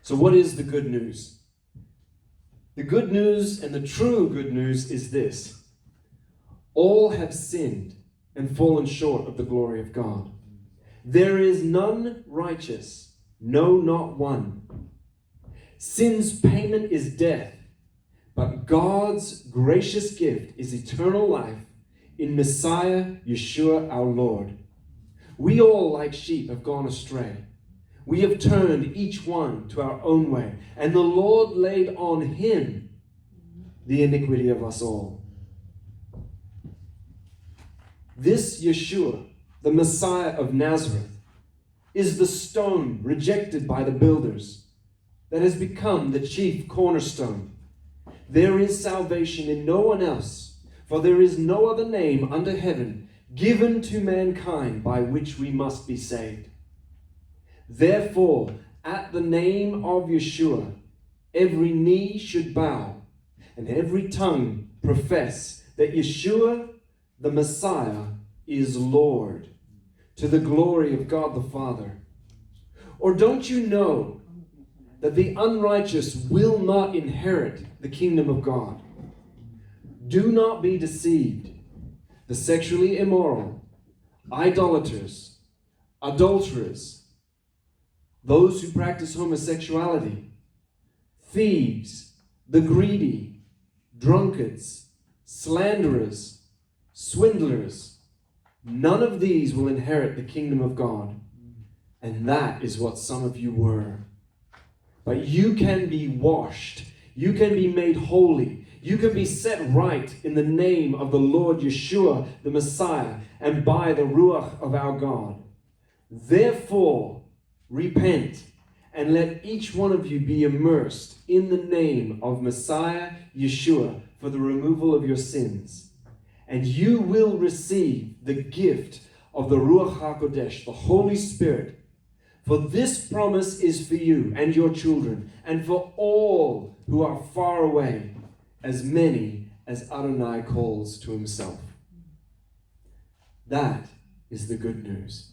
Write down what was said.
So what is the good news? The good news and the true good news is this. All have sinned and fallen short of the glory of God. There is none righteous, no, not one. Sin's payment is death, but God's gracious gift is eternal life in Messiah Yeshua our Lord. We all, like sheep, have gone astray. We have turned each one to our own way, and the Lord laid on him the iniquity of us all. This Yeshua, the Messiah of Nazareth, is the stone rejected by the builders that has become the chief cornerstone. There is salvation in no one else, for there is no other name under heaven given to mankind by which we must be saved. Therefore, at the name of Yeshua, every knee should bow and every tongue profess that Yeshua, the Messiah, is Lord, to the glory of God the Father. Or don't you know that the unrighteous will not inherit the kingdom of God? Do not be deceived. The sexually immoral, idolaters, adulterers, those who practice homosexuality, thieves, the greedy, drunkards, slanderers, swindlers, none of these will inherit the kingdom of God. And that is what some of you were. But you can be washed. You can be made holy. You can be set right in the name of the Lord Yeshua, the Messiah, and by the Ruach of our God. Therefore, repent, and let each one of you be immersed in the name of Messiah Yeshua for the removal of your sins. And you will receive the gift of the Ruach HaKodesh, the Holy Spirit. For this promise is for you and your children, and for all who are far away, as many as Adonai calls to himself. That is the good news.